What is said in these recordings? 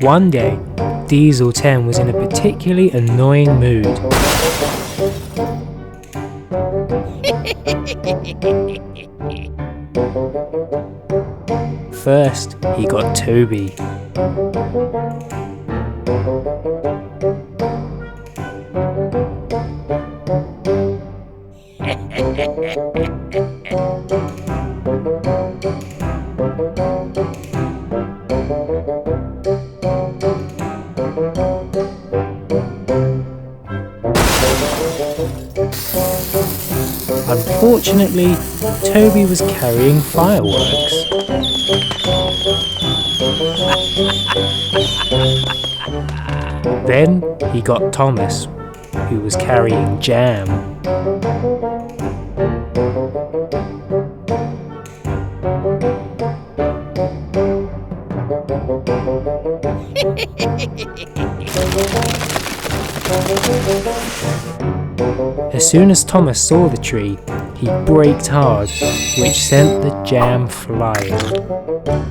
One day, Diesel 10 was in a particularly annoying mood. First, he got Toby. Unfortunately, Toby was carrying fireworks. Then he got Thomas, who was carrying jam. As soon as Thomas saw the tree, he braked hard, which sent the jam flying.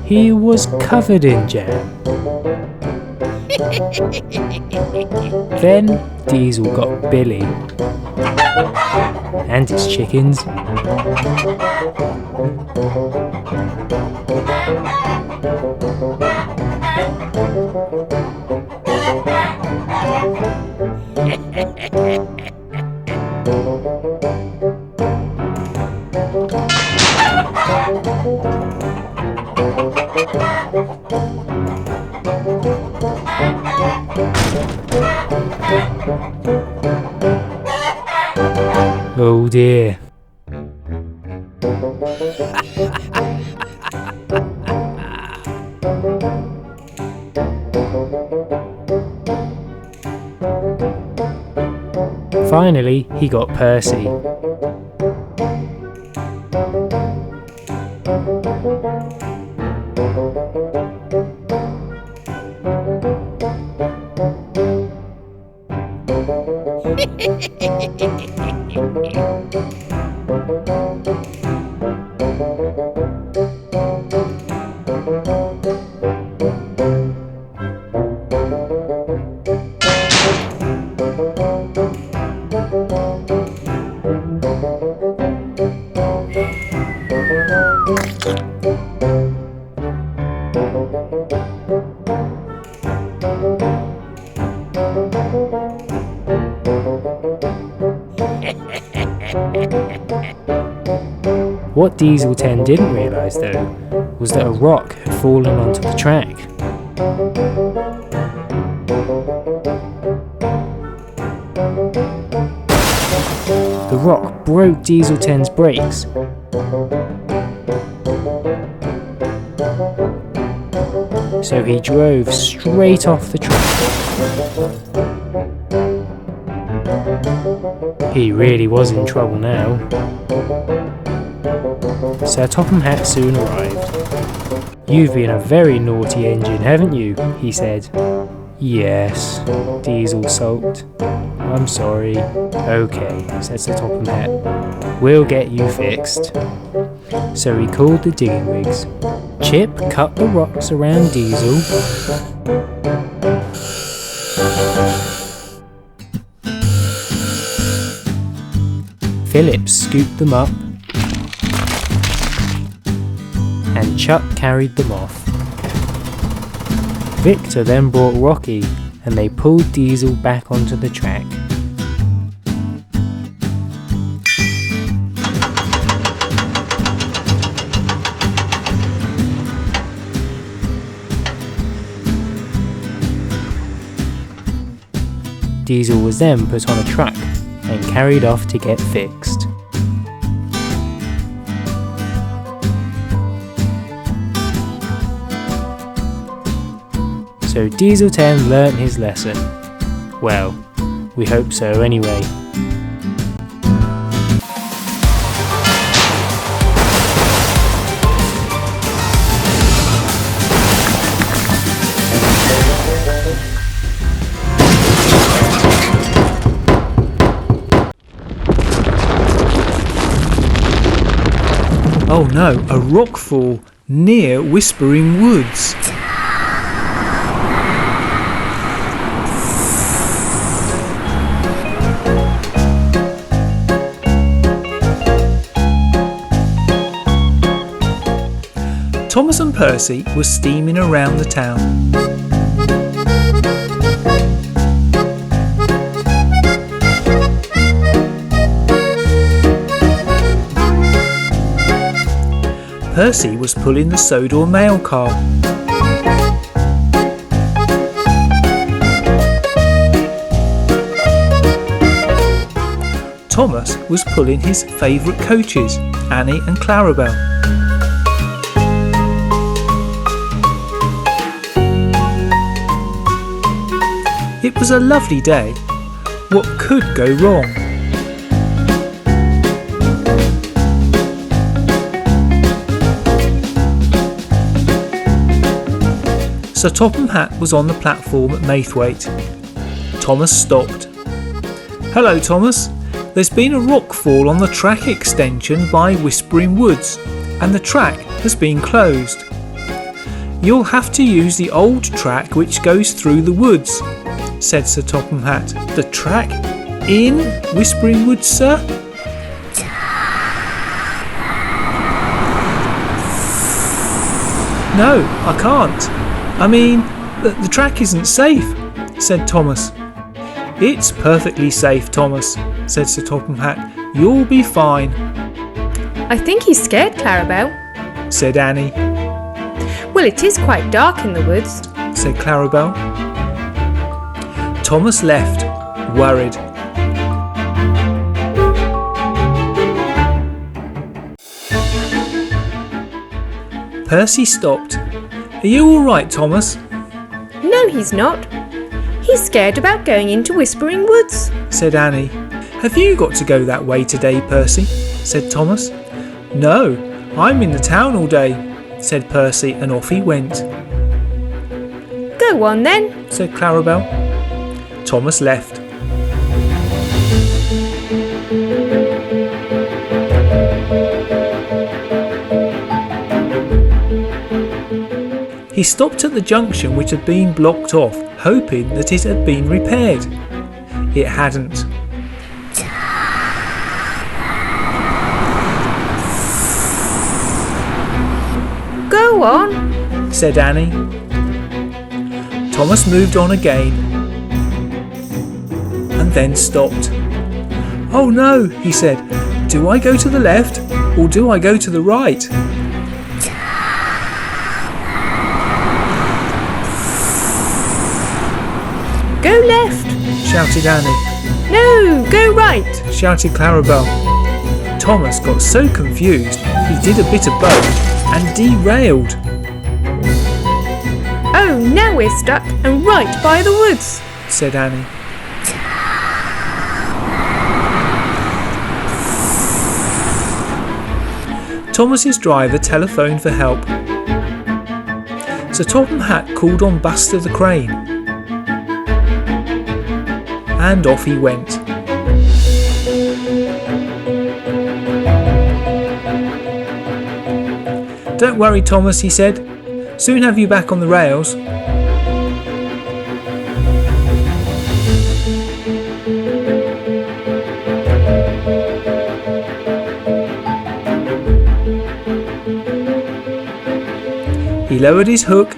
He was covered in jam. Then Diesel got Billy and his chickens. Oh dear. Finally, he got Percy. What Diesel 10 didn't realise though, was that a rock had fallen onto the track. The rock broke Diesel 10's brakes. So he drove straight off the track. He really was in trouble now. Sir Topham Hatt soon arrived. "You've been a very naughty engine, haven't you?" he said. "Yes," Diesel sulked. "I'm sorry." "Okay," said Sir Topham Hatt. "We'll get you fixed." So he called the digging rigs. Chip cut the rocks around Diesel. Philip scooped them up. And Chuck carried them off. Victor then brought Rocky, and they pulled Diesel back onto the track. Diesel was then put on a truck and carried off to get fixed. So Diesel 10 learnt his lesson. Well, we hope so anyway. Oh no, a rockfall near Whispering Woods. Thomas and Percy were steaming around the town. Percy was pulling the Sodor mail car. Thomas was pulling his favourite coaches, Annie and Clarabel. It was a lovely day. What could go wrong? Sir Topham Hatt was on the platform at Maithwaite. Thomas stopped. "Hello, Thomas. There's been a rockfall on the track extension by Whispering Woods, and the track has been closed. You'll have to use the old track which goes through the woods," said Sir Topham Hatt. "The track in Whispering Woods, sir?" "No, I can't. I mean, the track isn't safe," said Thomas. "It's perfectly safe, Thomas," said Sir Topham Hatt. "You'll be fine." "I think he's scared, Clarabel," said Annie. "Well, it is quite dark in the woods," said Clarabel. Thomas left, worried. Percy stopped. "Are you all right, Thomas?" "No, he's not. He's scared about going into Whispering Woods," said Annie. "Have you got to go that way today, Percy?" said Thomas. "No, I'm in the town all day," said Percy, and off he went. "Go on then," said Clarabel. Thomas left. He stopped at the junction which had been blocked off, hoping that it had been repaired. It hadn't. "Go on," said Annie. Thomas moved on again and then stopped. "Oh no," he said. "Do I go to the left or do I go to the right?" "Go left," shouted Annie. "No, go right," shouted Clarabel. Thomas got so confused he did a bit of both and derailed. "Oh, now we're stuck and right by the woods," said Annie. Thomas's driver telephoned for help. Sir Topham Hatt called on Buster the Crane. And off he went. "Don't worry, Thomas," he said. "Soon have you back on the rails." He lowered his hook,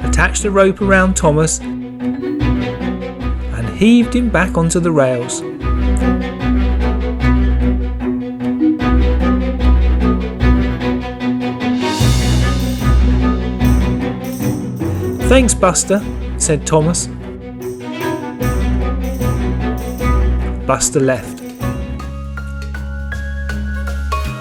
attached a rope around Thomas, and heaved him back onto the rails. "Thanks, Buster," said Thomas. Buster left.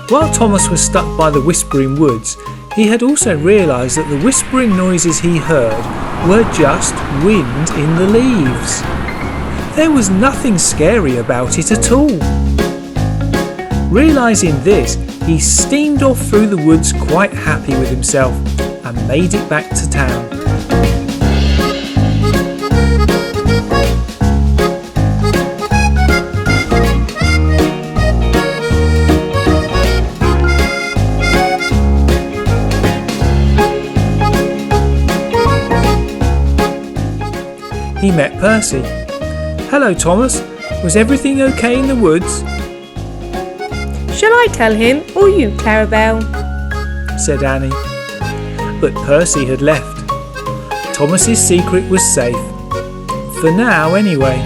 While Thomas was stuck by the Whispering Woods, he had also realised that the whispering noises he heard were just wind in the leaves. There was nothing scary about it at all. Realising this, he steamed off through the woods quite happy with himself and made it back to town. He met Percy. "Hello, Thomas. Was everything okay in the woods?" "Shall I tell him or you, Clarabelle? said Annie. But Percy had left. Thomas's secret was safe. For now, anyway.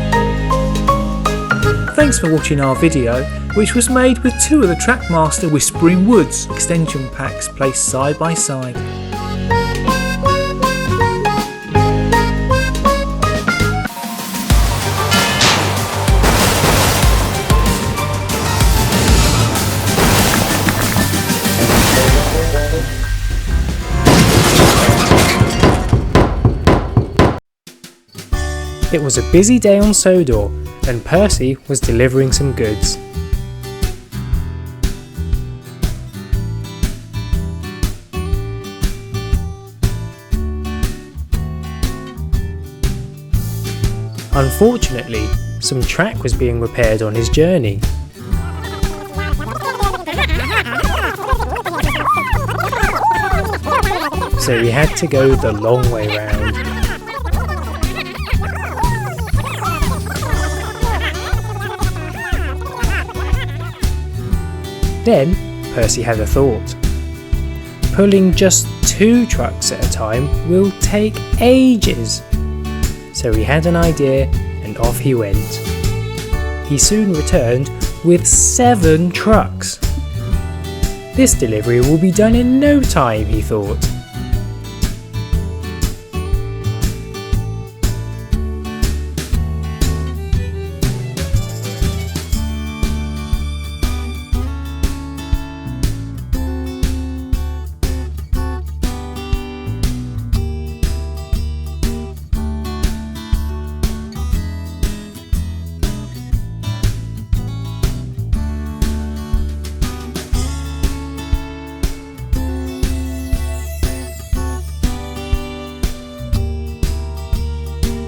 Thanks for watching our video, which was made with 2 of the Trackmaster Whispering Woods extension packs placed side by side. It was a busy day on Sodor, and Percy was delivering some goods. Unfortunately, some track was being repaired on his journey. So he had to go the long way round. Then Percy had a thought. Pulling just 2 trucks at a time will take ages. So he had an idea and off he went. He soon returned with 7 trucks. This delivery will be done in no time, he thought.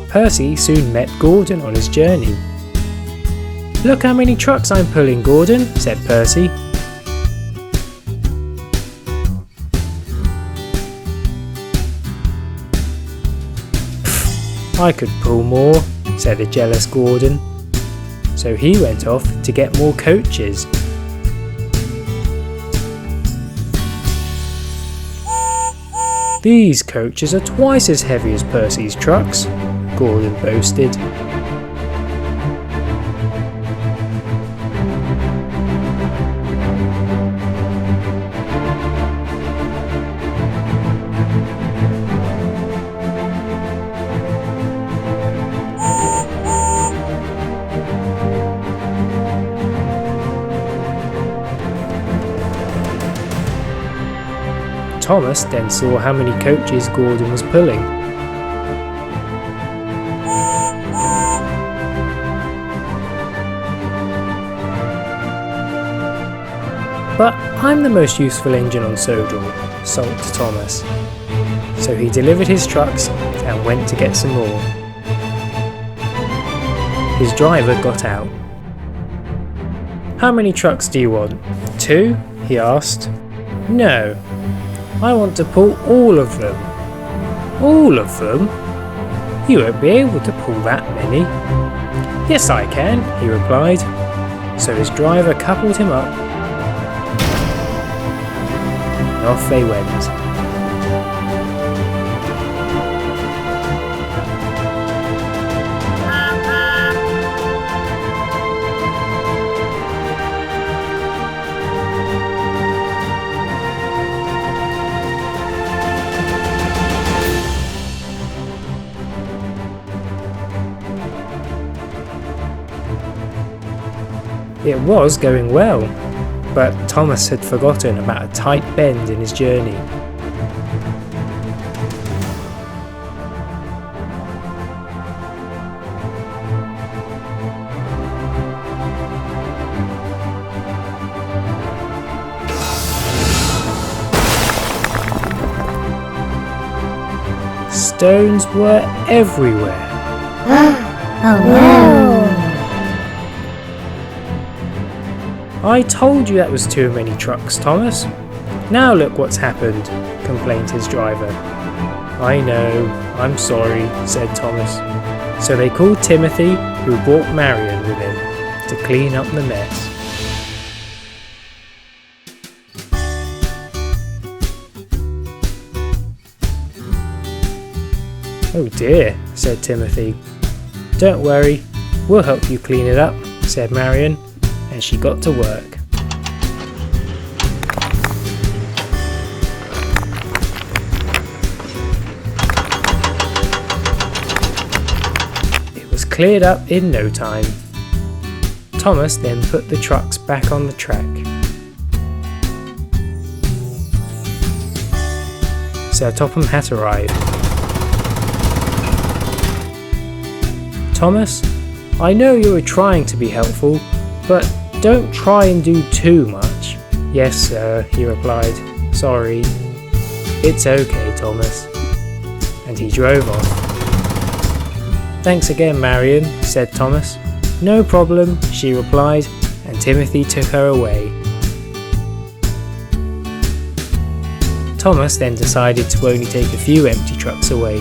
Percy soon met Gordon on his journey. "Look how many trucks I'm pulling, Gordon," said Percy. "I could pull more," said a jealous Gordon. So he went off to get more coaches. "These coaches are twice as heavy as Percy's trucks," Gordon boasted. Thomas then saw how many coaches Gordon was pulling. "But I'm the most useful engine on Sodor," sulked Thomas. So he delivered his trucks and went to get some more. His driver got out. "How many trucks do you want? 2? he asked. "No. I want to pull all of them." "All of them? You won't be able to pull that many." "Yes, I can," he replied. So his driver coupled him up, and off they went. It was going well, but Thomas had forgotten about a tight bend in his journey. Stones were everywhere. Oh no! "I told you that was too many trucks, Thomas. Now look what's happened," complained his driver. "I know, I'm sorry," said Thomas. So they called Timothy, who brought Marion with him, to clean up the mess. Oh dear, said Timothy. Don't worry, we'll help you clean it up, said Marion, and she got to work. It was cleared up in no time. Thomas then put the trucks back on the track. Sir Topham Hatt arrived. Thomas, I know you were trying to be helpful, but don't try and do too much. Yes, sir, he replied. Sorry. It's okay, Thomas. And he drove off. Thanks again, Marion, said Thomas. No problem, she replied, and Timothy took her away. Thomas then decided to only take a few empty trucks away.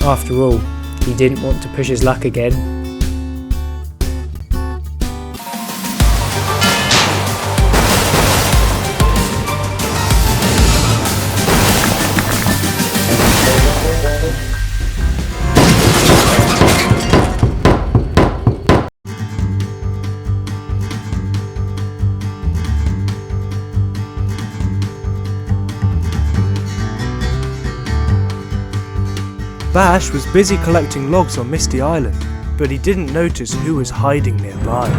After all, he didn't want to push his luck again. Bash was busy collecting logs on Misty Island, but he didn't notice who was hiding nearby.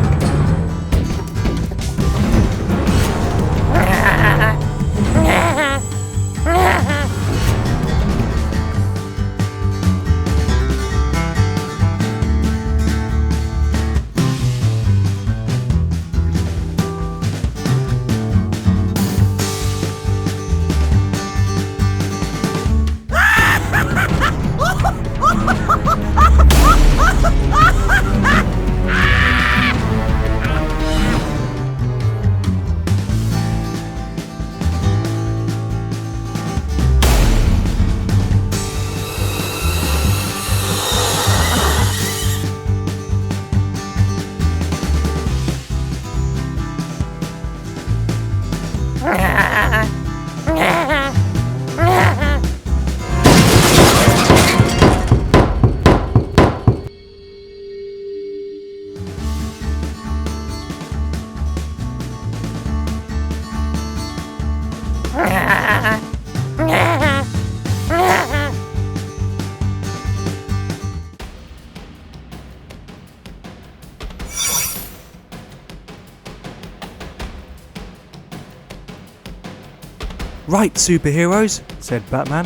Right, superheroes, said Batman.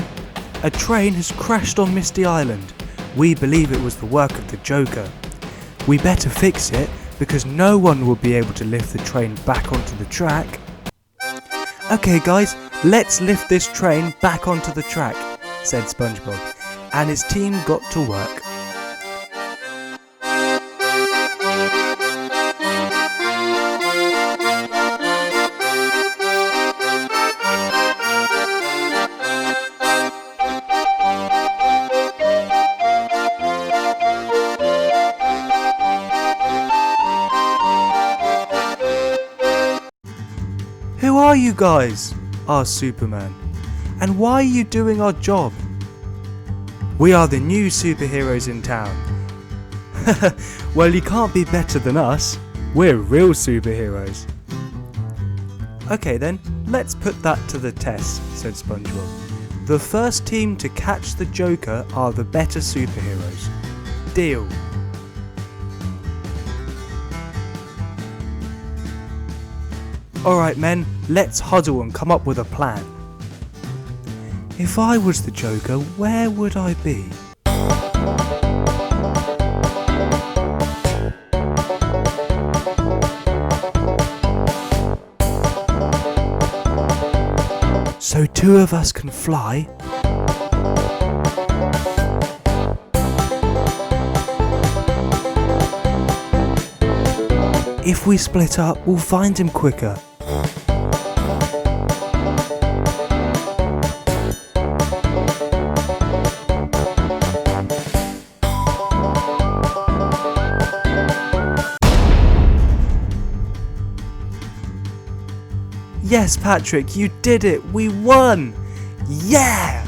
A train has crashed on Misty Island. We believe it was the work of the Joker. We better fix it because no one will be able to lift the train back onto the track. Okay guys, let's lift this train back onto the track, said SpongeBob, and his team got to work. Who are you guys? Asked Superman. And why are you doing our job? We are the new superheroes in town. Well, you can't be better than us. We're real superheroes. Okay then, let's put that to the test, said SpongeBob. The first team to catch the Joker are the better superheroes. Deal. Alright men, let's huddle and come up with a plan. If I was the Joker, where would I be? So two of us can fly. If we split up, we'll find him quicker. Yes, Patrick, you did it! We won! Yeah!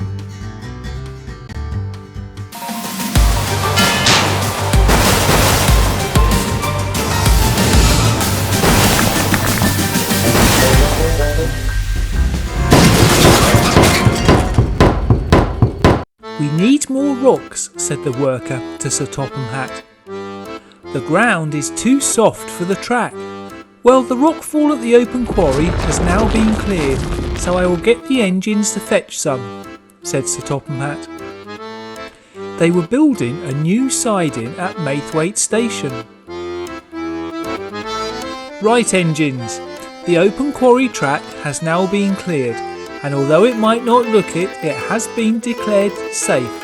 "We need more rocks," said the worker to Sir Topham Hatt. "The ground is too soft for the track." "Well, the rockfall at the open quarry has now been cleared, so I will get the engines to fetch some," said Sir Topham Hatt. They were building a new siding at Maithwaite Station. "Right, engines, the open quarry track has now been cleared, and although it might not look it, it has been declared safe.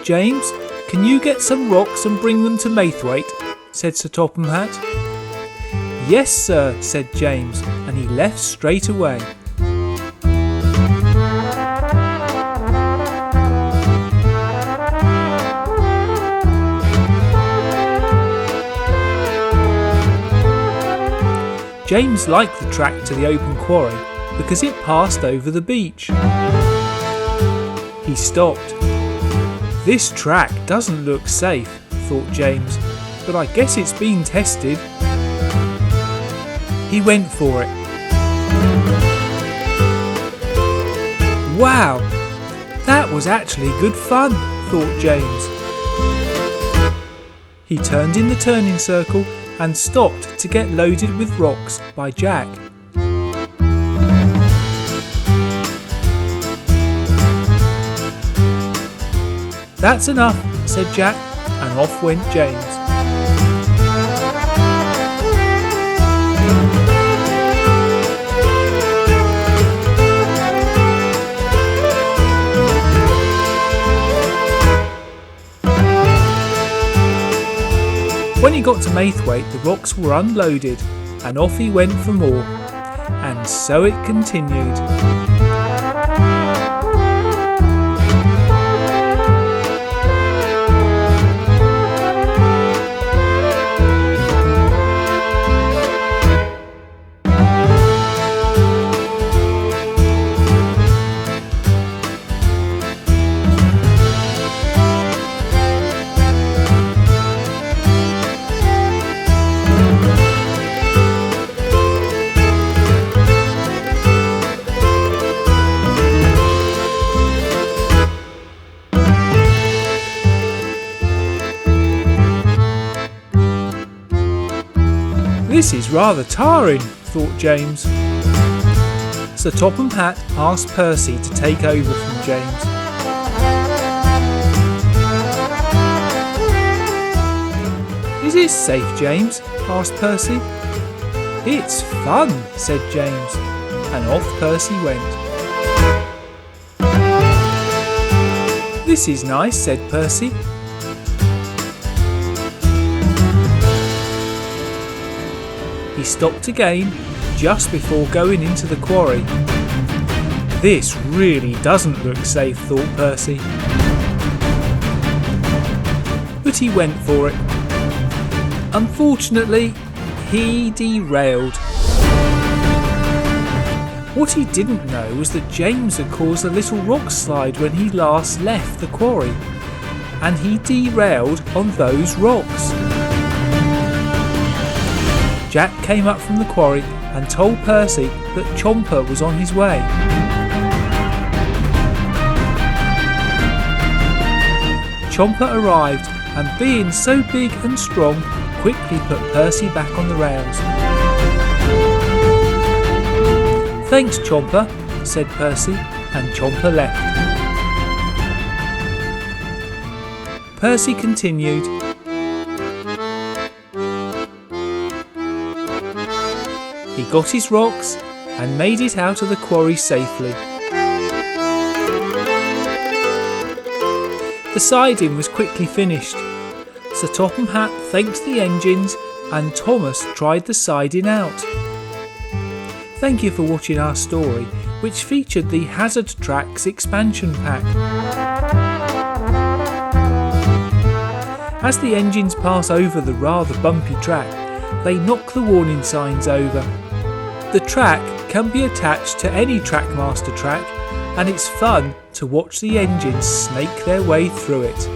James, can you get some rocks and bring them to Maithwaite?" said Sir Topham Hatt. "Yes, sir," said James, and he left straight away. James liked the track to the open quarry because it passed over the beach. He stopped. "This track doesn't look safe," thought James, "but I guess it's been tested." He went for it. "Wow, that was actually good fun," thought James. He turned in the turning circle and stopped to get loaded with rocks by Jack. "That's enough," said Jack, and off went James. When he got to Maithwaite, the rocks were unloaded, and off he went for more. And so it continued. "This is rather tiring," thought James. Sir Topham Hatt asked Percy to take over from James. "Is it safe, James?" asked Percy. "It's fun," said James, and off Percy went. "This is nice," said Percy. He stopped again just before going into the quarry. "This really doesn't look safe," thought Percy. But he went for it. Unfortunately, he derailed. What he didn't know was that James had caused a little rock slide when he last left the quarry, and he derailed on those rocks. Jack came up from the quarry and told Percy that Chomper was on his way. Chomper arrived and, being so big and strong, quickly put Percy back on the rails. "Thanks, Chomper," said Percy, and Chomper left. Percy continued. He got his rocks and made it out of the quarry safely. The siding was quickly finished. Sir Topham Hatt thanked the engines and Thomas tried the siding out. Thank you for watching our story, which featured the Hazard Tracks expansion pack. As the engines pass over the rather bumpy track, they knock the warning signs over. The track can be attached to any Trackmaster track, and it's fun to watch the engines snake their way through it.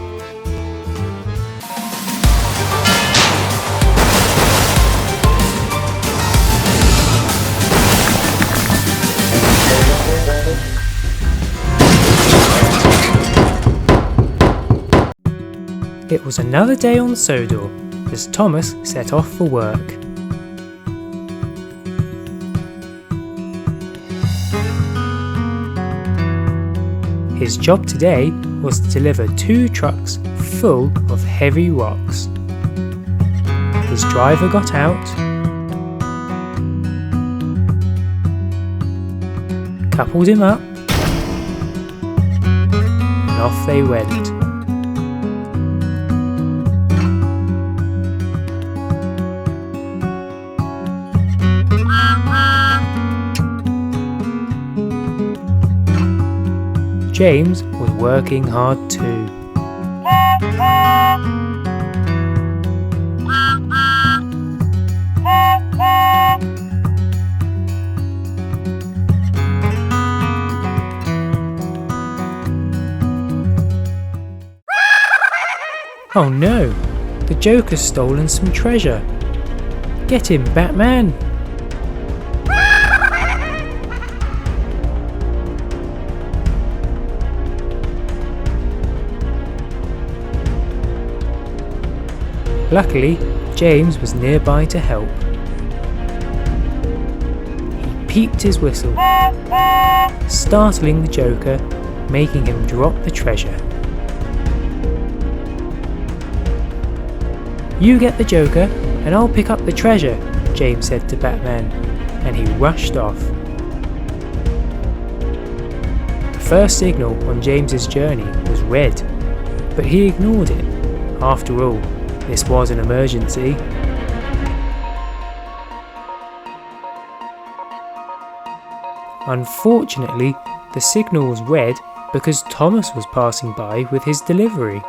It was another day on Sodor as Thomas set off for work. His job today was to deliver 2 trucks full of heavy rocks. His driver got out, coupled him up, and off they went. James was working hard too. Oh no! The Joker's stolen some treasure. Get him, Batman! Luckily, James was nearby to help. He peeped his whistle, startling the Joker, making him drop the treasure. "You get the Joker, and I'll pick up the treasure," James said to Batman, and he rushed off. The first signal on James's journey was red, but he ignored it. After all, this was an emergency. Unfortunately, the signal was red because Thomas was passing by with his delivery.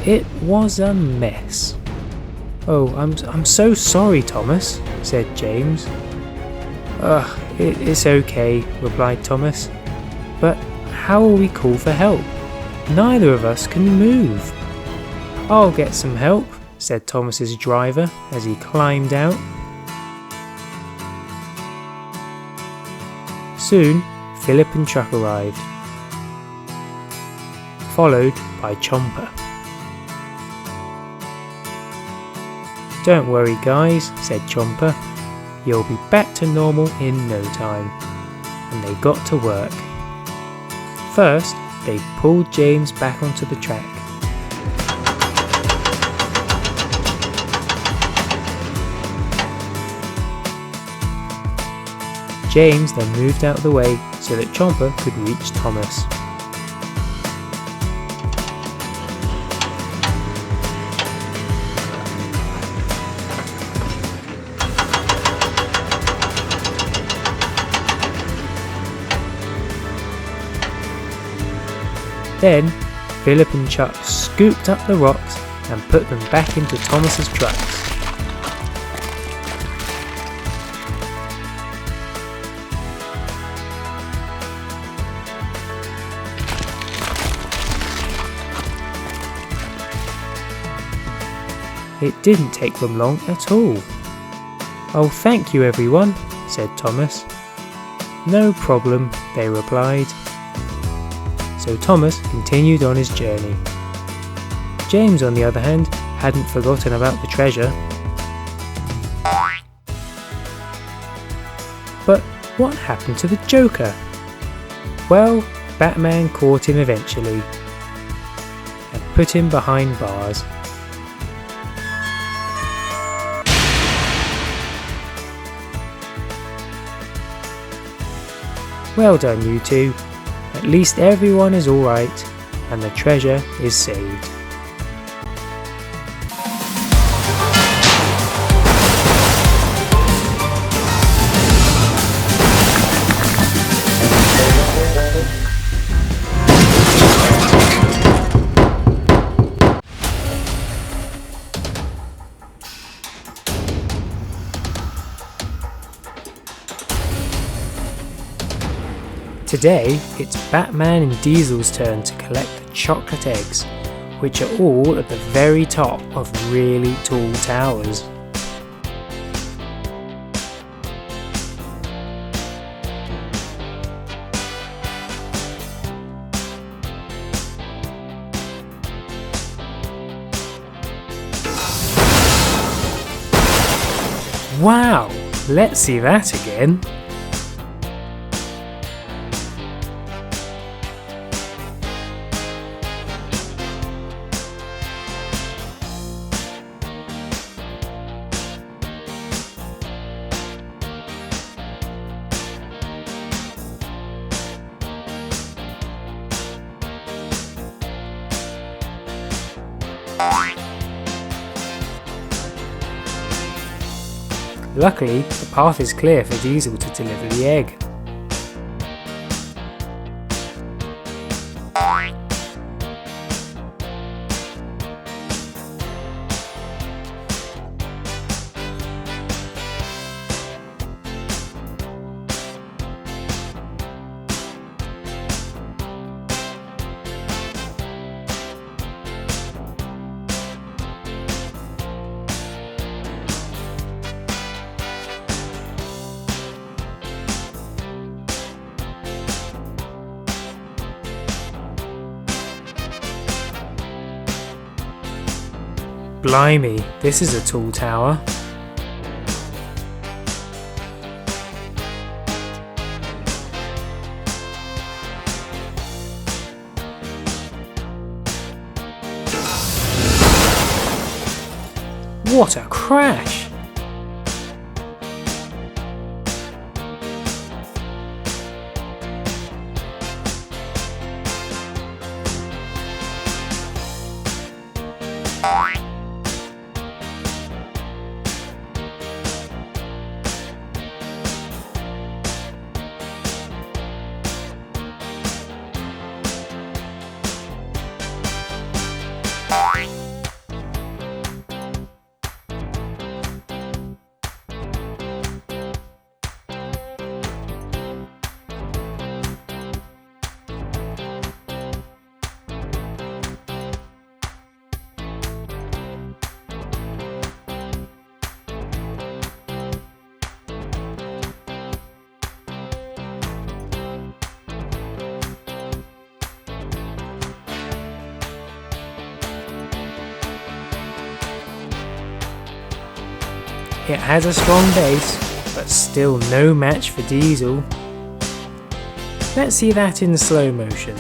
It was a mess. "Oh, I'm so sorry, Thomas," said James. It's okay," replied Thomas. "But how will we call for help? Neither of us can move." "I'll get some help," said Thomas's driver as he climbed out. Soon, Philip and Chuck arrived, followed by Chomper. "Don't worry guys," said Chomper, "you'll be back to normal in no time." And they got to work. First, they pulled James back onto the track. James then moved out of the way so that Chomper could reach Thomas. Then, Philip and Chuck scooped up the rocks and put them back into Thomas's trucks. It didn't take them long at all. "Oh, thank you everyone," said Thomas. "No problem," they replied. So Thomas continued on his journey. James, on the other hand, hadn't forgotten about the treasure. But what happened to the Joker? Well, Batman caught him eventually and put him behind bars. Well done, you two. At least everyone is alright, and the treasure is saved. Today, it's Batman and Diesel's turn to collect the chocolate eggs, which are all at the very top of really tall towers. Wow, let's see that again. Luckily, the path is clear for Diesel to deliver the egg. Blimey, this is a tall tower. What a crash! It has a strong base, but still no match for Diesel. Let's see that in slow motion.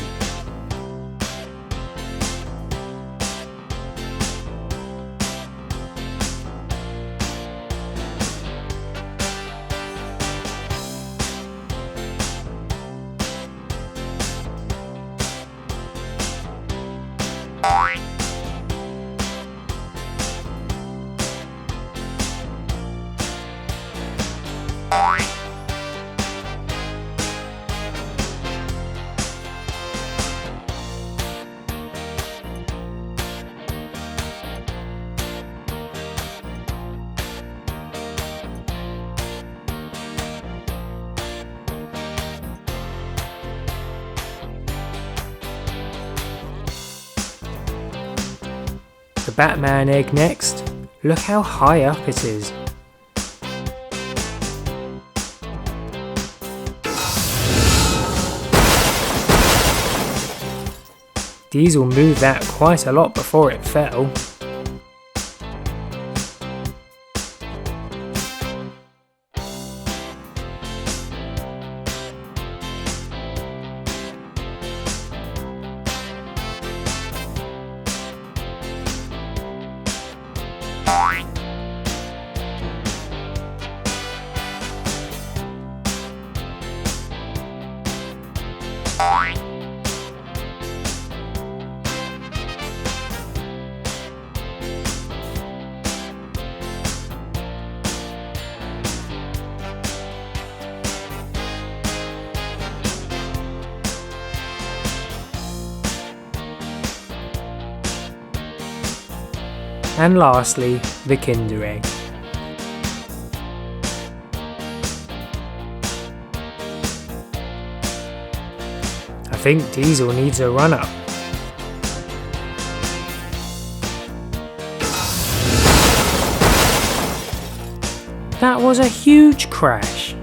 The Batman egg next. Look how high up it is. Diesel moved that quite a lot before it fell. And lastly, the Kinder Egg. I think Diesel needs a run-up. was a huge crash.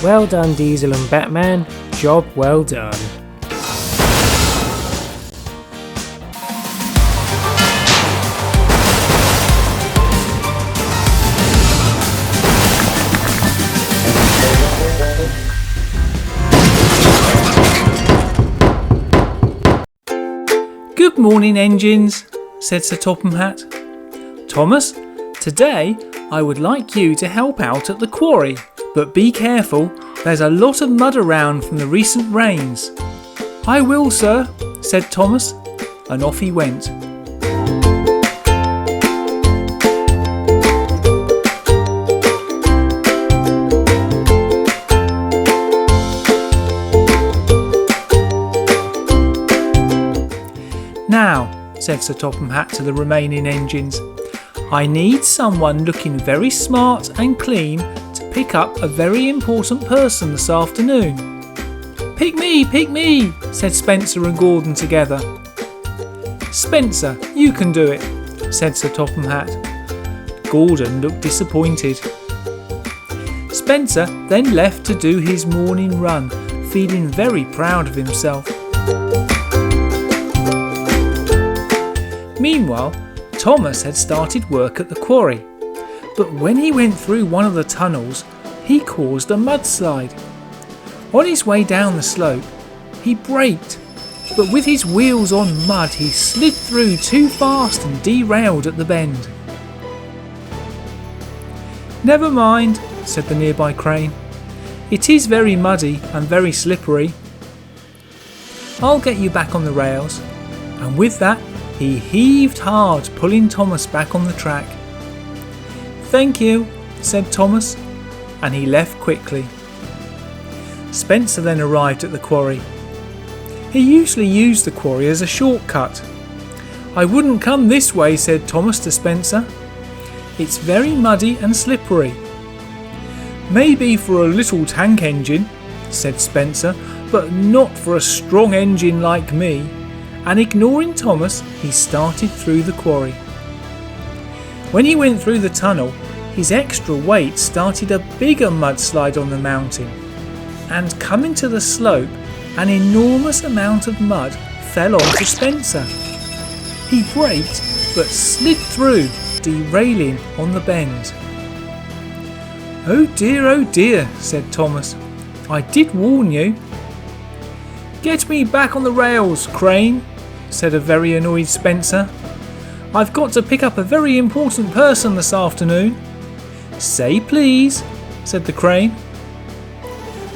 Well done, Diesel and Batman. Job well done. Good morning, engines, said Sir Topham Hatt. Thomas, today I would like you to help out at the quarry, but be careful, there's a lot of mud around from the recent rains. I will, sir, said Thomas, and off he went. Now, said Sir Topham Hatt to the remaining engines, I need someone looking very smart and clean to pick up a very important person this afternoon. Pick me, said Spencer and Gordon together. Spencer, you can do it, said Sir Topham Hatt. Gordon looked disappointed. Spencer then left to do his morning run, feeling very proud of himself. Meanwhile, Thomas had started work at the quarry, but when he went through one of the tunnels, he caused a mudslide. On his way down the slope, he braked, but with his wheels on mud, he slid through too fast and derailed at the bend. Never mind, said the nearby crane. It is very muddy and very slippery. I'll get you back on the rails. And with that, he heaved hard, pulling Thomas back on the track. Thank you, said Thomas, and he left quickly. Spencer then arrived at the quarry. He usually used the quarry as a shortcut. I wouldn't come this way, said Thomas to Spencer. It's very muddy and slippery. Maybe for a little tank engine, said Spencer, but not for a strong engine like me. And ignoring Thomas, he started through the quarry. When he went through the tunnel, his extra weight started a bigger mudslide on the mountain. And coming to the slope, an enormous amount of mud fell onto Spencer. He braked, but slid through, derailing on the bend. Oh dear, said Thomas. I did warn you. Get me back on the rails, Crane, said a very annoyed Spencer. I've got to pick up a very important person this afternoon. Say please, said the crane.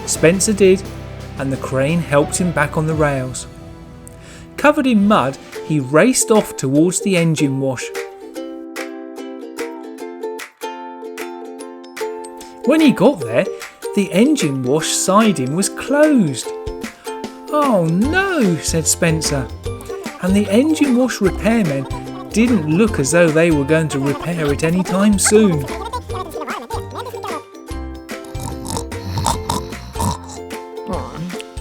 Spencer did, and the crane helped him back on the rails. Covered in mud, he raced off towards the engine wash. When he got there, the engine wash siding was closed. Oh no, said Spencer, and the engine wash repairmen didn't look as though they were going to repair it anytime soon.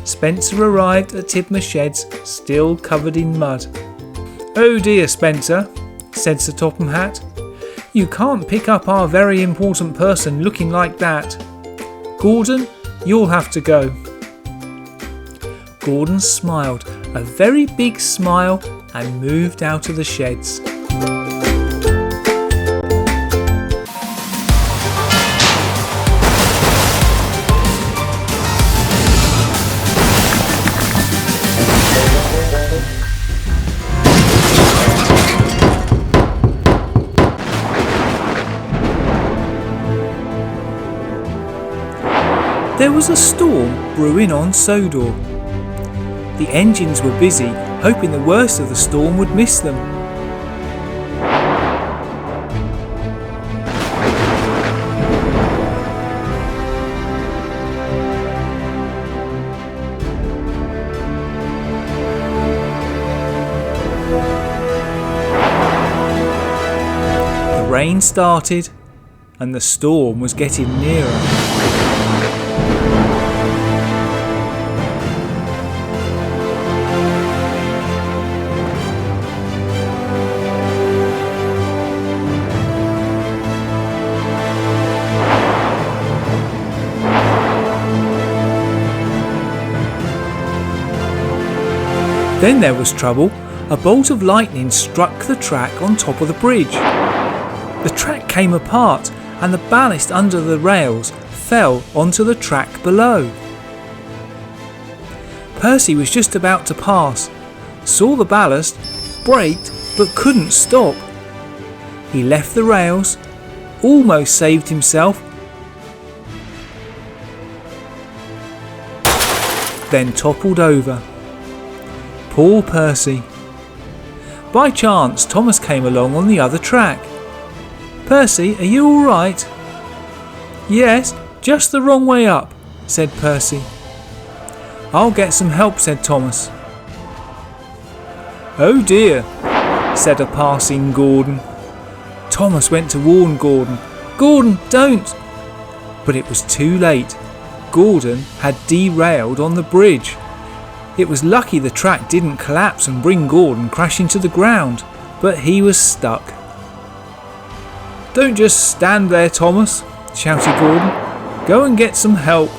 Spencer arrived at Tidmouth Sheds, still covered in mud. Oh dear, Spencer, said Sir Topham Hatt. You can't pick up our very important person looking like that. Gordon, you'll have to go. Gordon smiled, a very big smile, and moved out of the sheds. There was a storm brewing on Sodor. The engines were busy, hoping the worst of the storm would miss them. The rain started, and the storm was getting nearer. Then there was trouble. A bolt of lightning struck the track on top of the bridge. The track came apart and the ballast under the rails fell onto the track below. Percy was just about to pass, saw the ballast, braked but couldn't stop. He left the rails, almost saved himself, then toppled over. Poor Percy. By chance, Thomas came along on the other track. "Percy, are you all right?" "Yes, just the wrong way up," said Percy. "I'll get some help," said Thomas. "Oh dear," said a passing Gordon. Thomas went to warn Gordon. "Gordon, don't!" But it was too late. Gordon had derailed on the bridge. It was lucky the track didn't collapse and bring Gordon crashing to the ground, but he was stuck. "Don't just stand there, Thomas," shouted Gordon. "Go and get some help."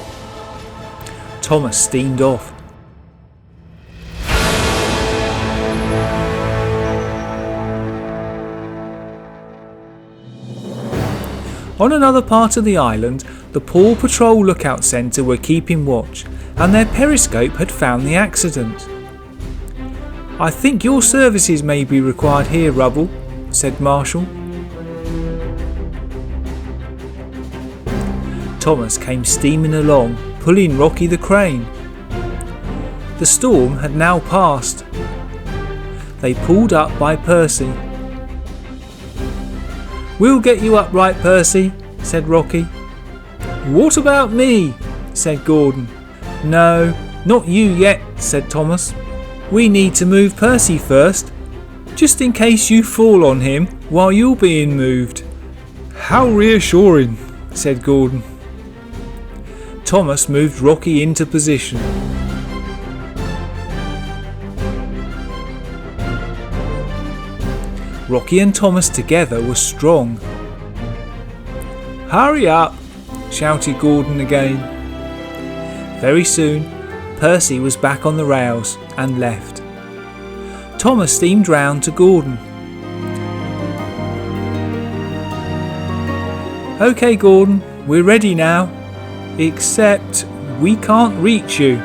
Thomas steamed off. On another part of the island, the Paw Patrol Lookout Centre were keeping watch, and their periscope had found the accident. "I think your services may be required here, Rubble," said Marshall. Thomas came steaming along, pulling Rocky the crane. The storm had now passed. They pulled up by Percy. "We'll get you up right, Percy," said Rocky. "What about me?" said Gordon. "No, not you yet," said Thomas. "We need to move Percy first, just in case you fall on him while you're being moved." "How reassuring," said Gordon. Thomas moved Rocky into position. Rocky and Thomas together were strong. "Hurry up," shouted Gordon again. Very soon, Percy was back on the rails and left. Thomas steamed round to Gordon. "OK, Gordon, we're ready now, except we can't reach you.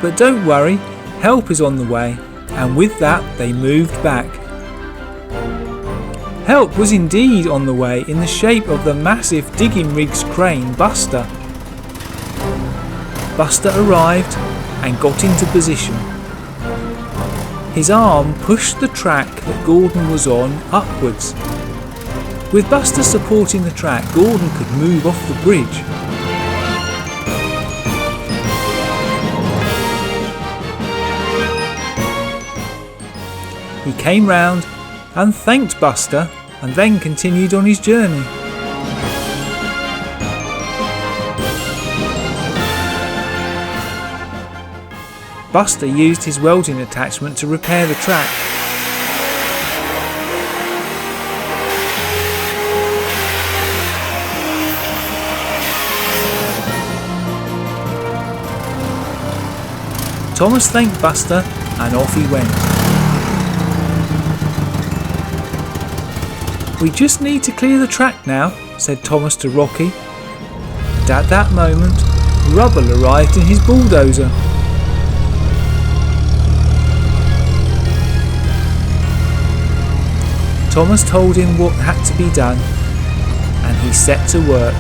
But don't worry, help is on the way," and with that they moved back. Help was indeed on the way in the shape of the massive digging rig's crane Buster. Buster arrived and got into position. His arm pushed the track that Gordon was on upwards. With Buster supporting the track, Gordon could move off the bridge. He came round and thanked Buster and then continued on his journey. Buster used his welding attachment to repair the track. Thomas thanked Buster and off he went. "We just need to clear the track now," said Thomas to Rocky. And at that moment, Rubble arrived in his bulldozer. Thomas told him what had to be done, and he set to work.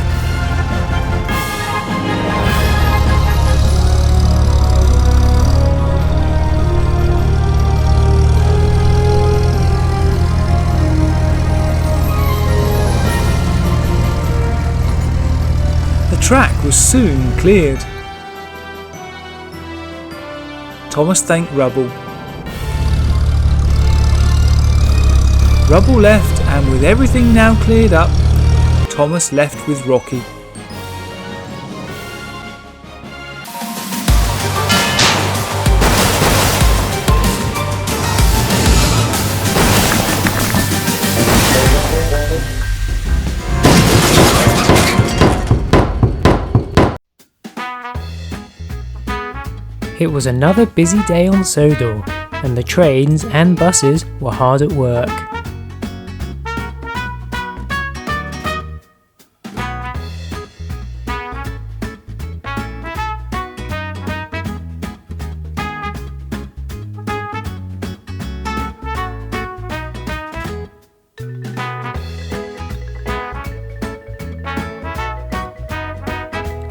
track was soon cleared. Thomas thanked Rubble. Rubble left, and with everything now cleared up, Thomas left with Rocky. It was another busy day on Sodor, and the trains and buses were hard at work.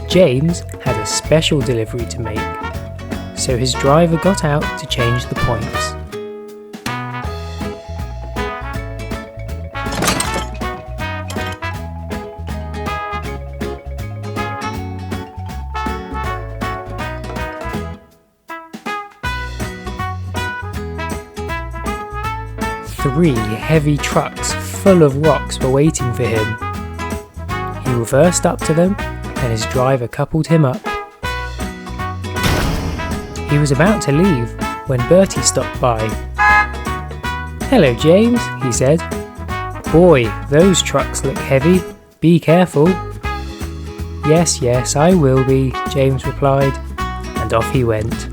James had a special delivery to make, so his driver got out to change the points. Three heavy trucks full of rocks were waiting for him. He reversed up to them, and his driver coupled him up. He was about to leave when Bertie stopped by. "Hello, James," he said. "Boy, those trucks look heavy. Be careful." "Yes, yes, I will be," James replied, and off he went.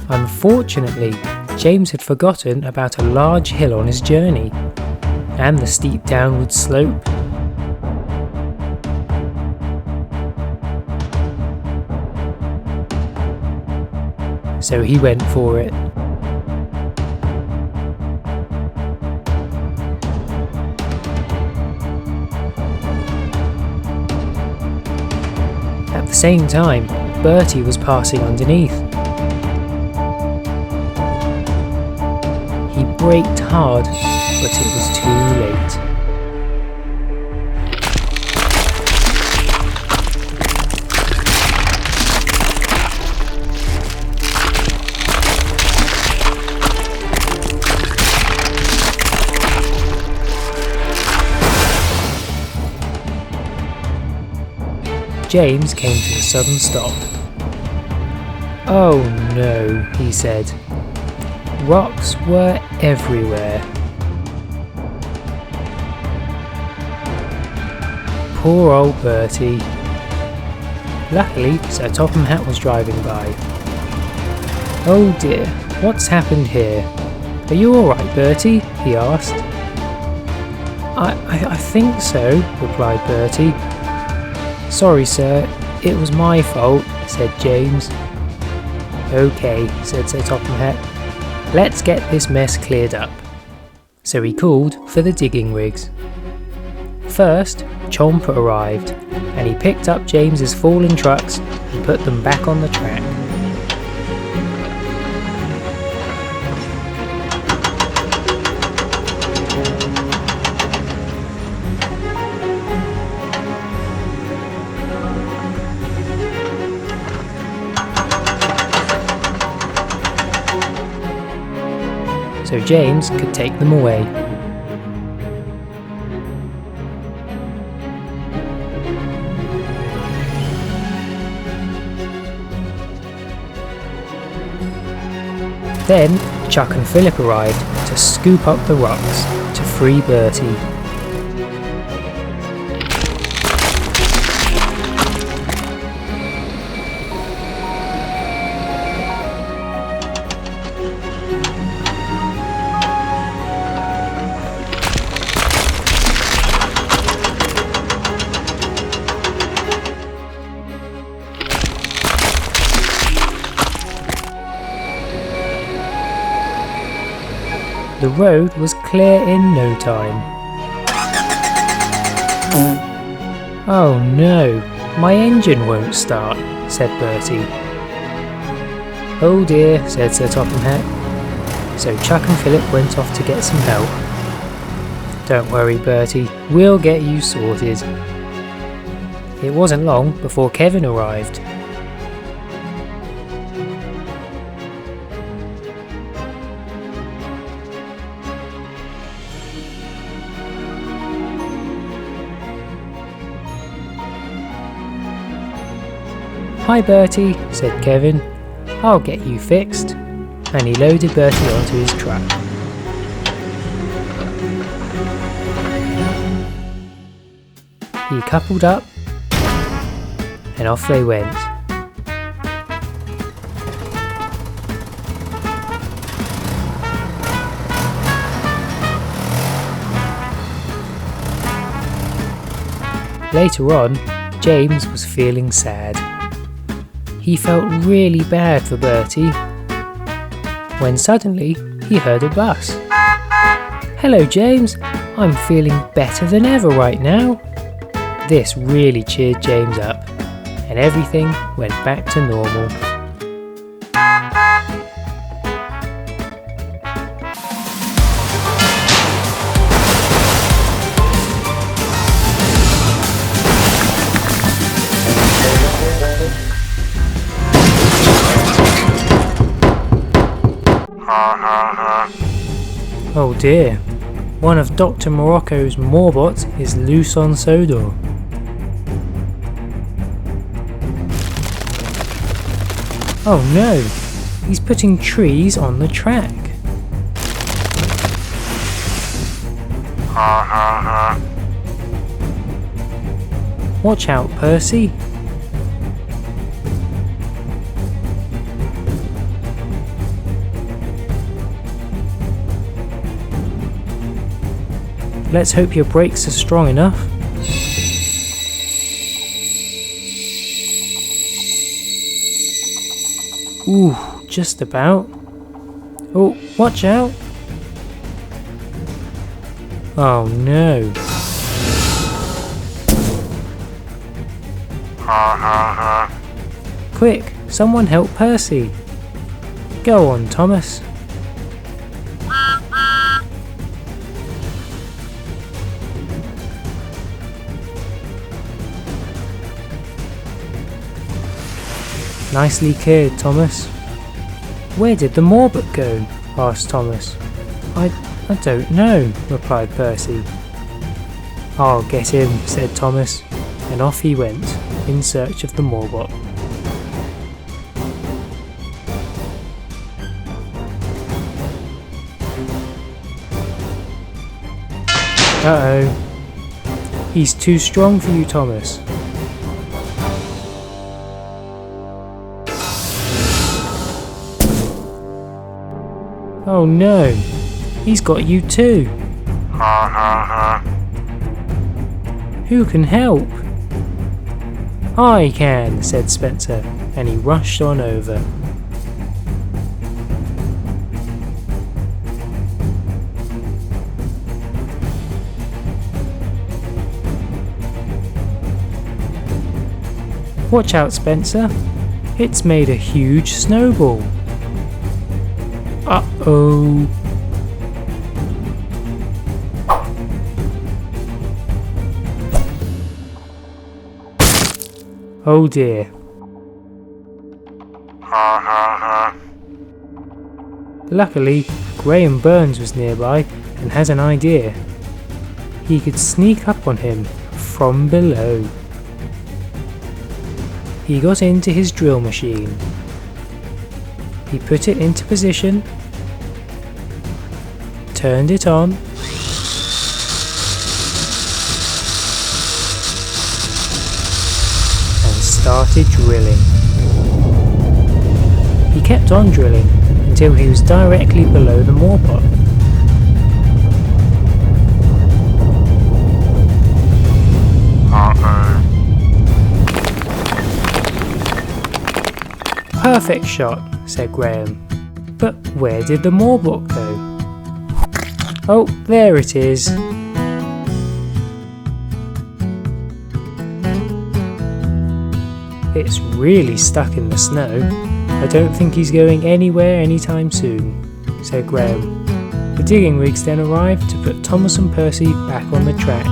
Unfortunately, James had forgotten about a large hill on his journey, and the steep downward slope. So he went for it. At the same time, Bertie was passing underneath. He braked hard, but it was too late. James came to a sudden stop. "Oh no," he said. Rocks were everywhere. Poor old Bertie. Luckily, Sir Topham Hatt was driving by. "Oh dear, what's happened here? Are you alright, Bertie?" he asked. I think so," replied Bertie. "Sorry, sir, it was my fault," said James. "Okay," said Sir Topham Hatt. "Let's get this mess cleared up." So he called for the digging rigs. First, Chomper arrived, and he picked up James's fallen trucks and put them back on the track. So James could take them away. Then Chuck and Philip arrived to scoop up the rocks to free Bertie. The road was clear in no time. Oh no, My engine won't start, said Bertie. Oh dear, said Sir Topham Hatt. So Chuck and Philip went off to get some help. Don't worry, Bertie, we'll get you sorted. It wasn't long before Kevin arrived. Hi Bertie, said Kevin. I'll get you fixed. And he loaded Bertie onto his truck. He coupled up and off they went. Later on, James was feeling sad. He felt really bad for Bertie, when suddenly he heard a bus. Hello James, I'm feeling better than ever right now. This really cheered James up, and everything went back to normal. Oh dear, one of Dr. Morocco's Morbots is loose on Sodor. Oh no, he's putting trees on the track. Watch out, Percy. Let's hope your brakes are strong enough. Ooh, just about. Oh, watch out. Oh no. Quick, someone help Percy. Go on, Thomas. Nicely cleared, Thomas. Where did the Morbot go? Asked Thomas. I don't know, replied Percy. I'll get him, said Thomas, and off he went, in search of the Morbot. Uh-oh. He's too strong for you, Thomas. Oh no, he's got you too. Who can help? I can, said Spencer, and he rushed on over. Watch out, Spencer. It's made a huge snowball. Uh-oh. Oh dear. Luckily, Graham Burns was nearby and has an idea. He could sneak up on him from below. He got into his drill machine. He put it into position, turned it on, and started drilling. He kept on drilling until he was directly below the Morbot. Perfect shot, said Graham. But where did the Morbot go? Oh, there it is. It's really stuck in the snow. I don't think he's going anywhere anytime soon, said Graham. The digging rigs then arrived to put Thomas and Percy back on the track.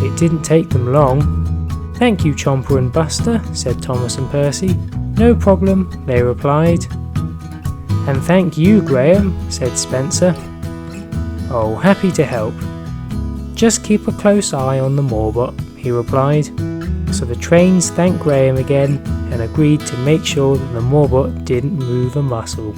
It didn't take them long. Thank you, Chomper and Buster, said Thomas and Percy. No problem, they replied. And thank you, Graham, said Spencer. Oh, happy to help. Just keep a close eye on the Moorbot, he replied. So the trains thanked Graham again and agreed to make sure that the Moorbot didn't move a muscle.